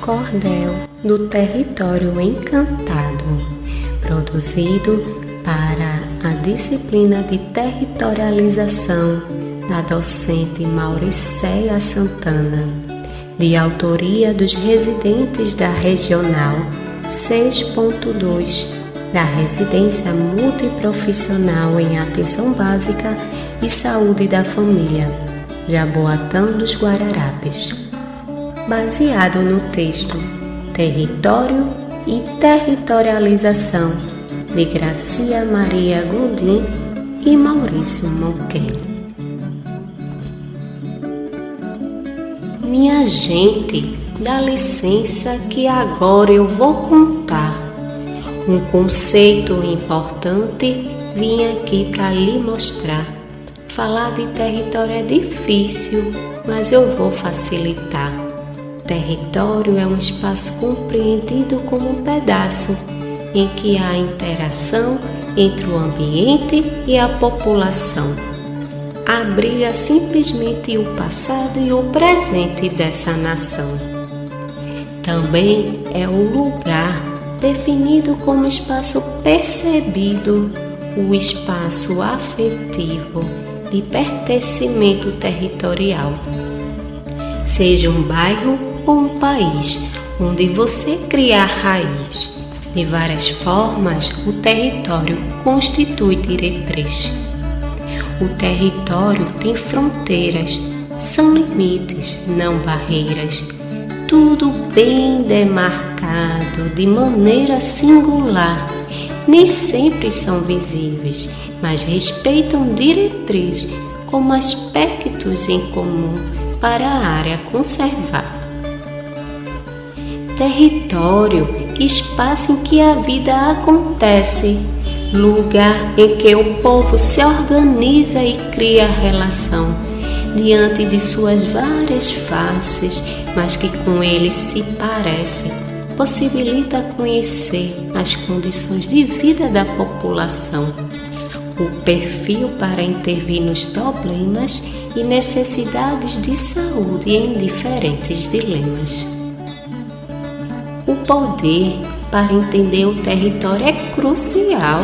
Cordel do Território Encantado, produzido para a disciplina de territorialização da docente Mauricéia Santana, de autoria dos residentes da Regional 6.2 da Residência Multiprofissional em Atenção Básica e Saúde da Família, Jaboatão dos Guararapes, baseado no texto Território e Territorialização, de Gracia Maria Gondim e Maurício Monquel. Minha gente, dá licença que agora eu vou contar um conceito importante. Vim aqui para lhe mostrar. Falar de território é difícil, mas eu vou facilitar. Território é um espaço compreendido como um pedaço em que há interação entre o ambiente e a população. Abriga simplesmente o passado e o presente dessa nação. Também é o lugar definido como espaço percebido, o espaço afetivo de pertencimento territorial. Seja um bairro ou um país onde você cria raiz. De várias formas, o território constitui diretriz. O território tem fronteiras, são limites, não barreiras. Tudo bem demarcado de maneira singular. Nem sempre são visíveis, mas respeitam diretrizes como aspectos em comum para a área conservar. Território, espaço em que a vida acontece, lugar em que o povo se organiza e cria relação, diante de suas várias faces, mas que com ele se parece, possibilita conhecer as condições de vida da população, o perfil para intervir nos problemas e necessidades de saúde em diferentes dilemas. O poder para entender o território é crucial,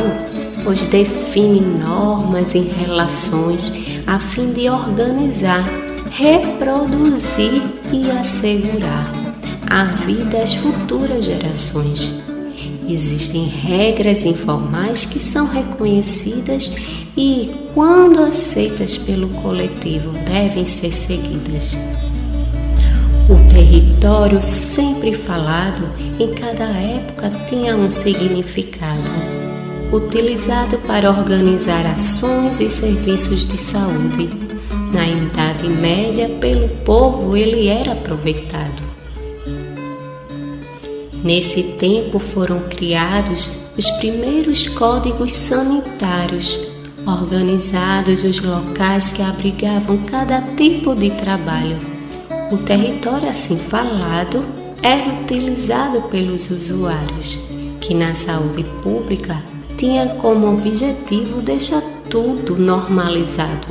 pois define normas e relações a fim de organizar, reproduzir e assegurar a vida às futuras gerações. Existem regras informais que são reconhecidas e, quando aceitas pelo coletivo, devem ser seguidas. O território sempre falado em cada época tinha um significado, utilizado para organizar ações e serviços de saúde. Na Idade Média, pelo povo, ele era aproveitado. Nesse tempo foram criados os primeiros códigos sanitários, organizados os locais que abrigavam cada tipo de trabalho. O território assim falado era utilizado pelos usuários, que na saúde pública tinha como objetivo deixar tudo normalizado.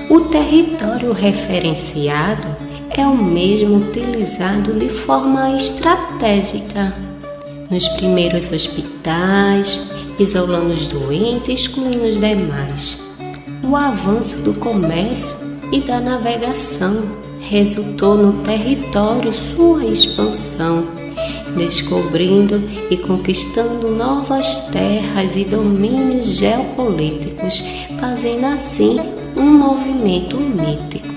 O território referenciado é o mesmo utilizado de forma estratégica nos primeiros hospitais, isolando os doentes, excluindo os demais. O avanço do comércio e da navegação resultou no território sua expansão, descobrindo e conquistando novas terras e domínios geopolíticos, fazendo assim um movimento mítico.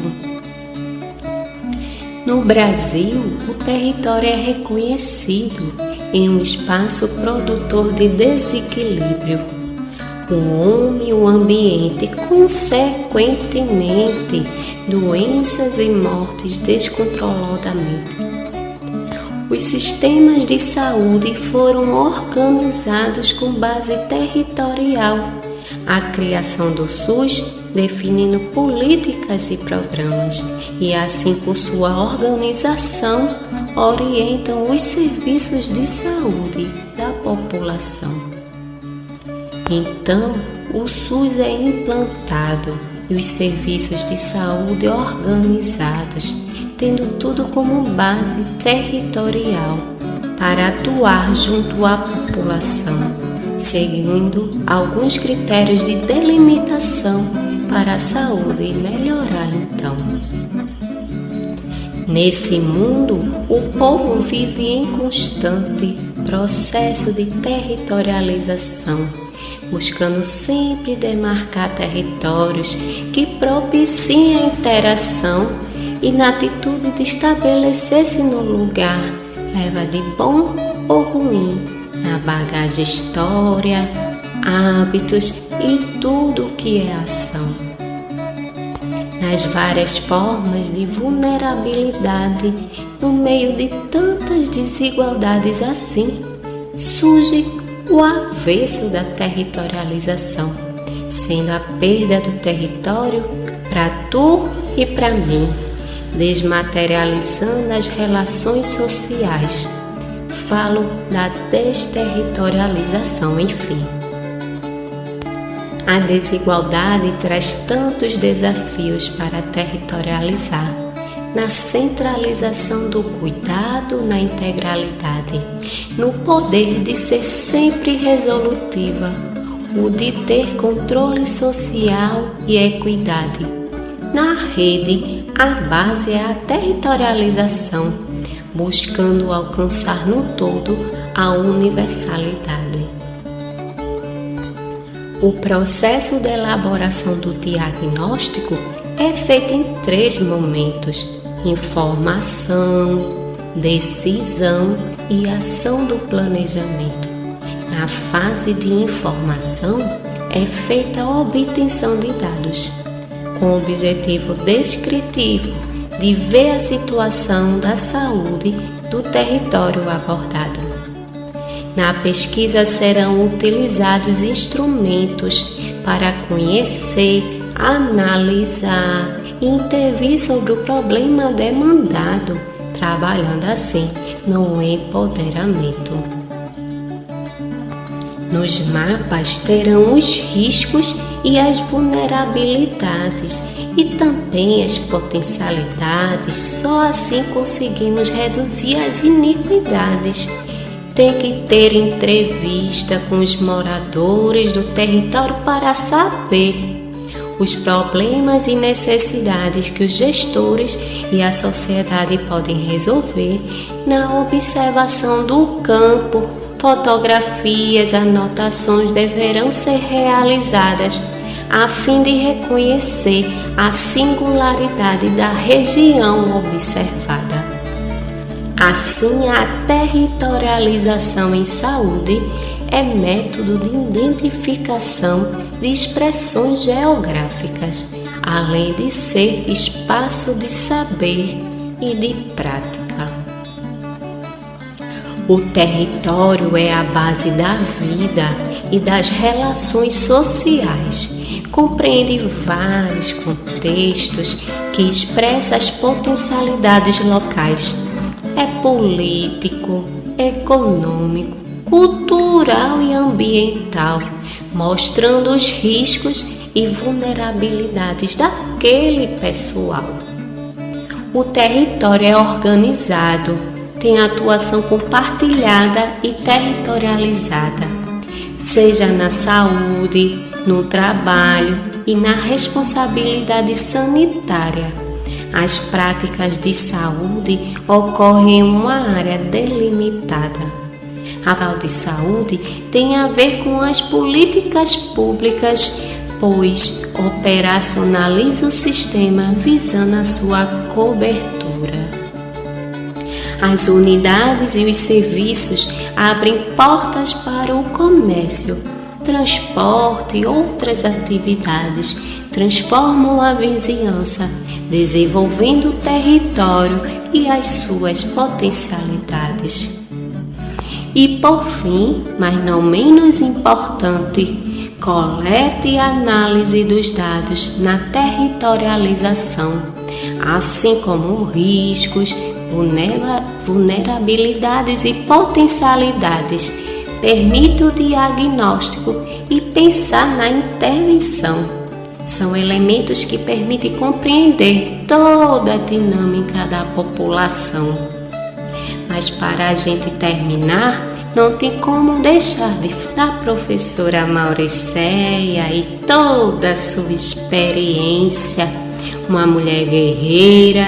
No Brasil, o território é reconhecido em um espaço produtor de desequilíbrio. O homem e o ambiente, consequentemente, doenças e mortes descontroladamente. Os sistemas de saúde foram organizados com base territorial. A criação do SUS definindo políticas e programas e, assim, por sua organização, orientam os serviços de saúde da população. Então, o SUS é implantado e os serviços de saúde organizados, tendo tudo como base territorial para atuar junto à população, seguindo alguns critérios de delimitação para a saúde e melhorar então. Nesse mundo, o povo vive em constante processo de territorialização, buscando sempre demarcar territórios que propiciem a interação e na atitude de estabelecer-se no lugar, leva de bom ou ruim na bagagem história, hábitos e tudo o que é ação. Nas várias formas de vulnerabilidade, no meio de tantas desigualdades assim, surge o avesso da territorialização, sendo a perda do território para tu e para mim, desmaterializando as relações sociais. Falo da desterritorialização, enfim. A desigualdade traz tantos desafios para territorializar, na centralização do cuidado na integralidade, no poder de ser sempre resolutiva, o de ter controle social e equidade. Na rede, a base é a territorialização, buscando alcançar no todo a universalidade. O processo de elaboração do diagnóstico é feito em 3 momentos: informação, decisão e ação do planejamento. Na fase de informação é feita a obtenção de dados, com o objetivo descritivo de ver a situação da saúde do território abordado. Na pesquisa serão utilizados instrumentos para conhecer, analisar e intervir sobre o problema demandado, trabalhando assim no empoderamento. Nos mapas terão os riscos e as vulnerabilidades e também as potencialidades, só assim conseguimos reduzir as iniquidades. Tem que ter entrevista com os moradores do território para saber os problemas e necessidades que os gestores e a sociedade podem resolver na observação do campo. Fotografias, anotações deverão ser realizadas a fim de reconhecer a singularidade da região observada. Assim, a territorialização em saúde é método de identificação de expressões geográficas, além de ser espaço de saber e de prática. O território é a base da vida e das relações sociais. Compreende vários contextos que expressam as potencialidades locais. É político, econômico, cultural e ambiental, mostrando os riscos e vulnerabilidades daquele pessoal. O território é organizado, tem atuação compartilhada e territorializada, seja na saúde, no trabalho e na responsabilidade sanitária. As práticas de saúde ocorrem em uma área delimitada. A área de saúde tem a ver com as políticas públicas, pois operacionaliza o sistema visando a sua cobertura. As unidades e os serviços abrem portas para o comércio, transporte e outras atividades, transformam a vizinhança, desenvolvendo o território e as suas potencialidades. E por fim, mas não menos importante, coleta e análise dos dados na territorialização, assim como riscos, vulnerabilidades e potencialidades, permite o diagnóstico e pensar na intervenção. São elementos que permitem compreender toda a dinâmica da população. Mas para a gente terminar, não tem como deixar de falar da professora Mauricéia e toda a sua experiência, uma mulher guerreira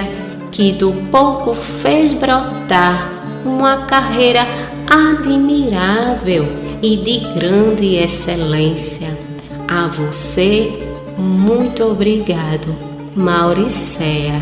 que do pouco fez brotar uma carreira admirável e de grande excelência. A você, muito obrigado, Mauricéia.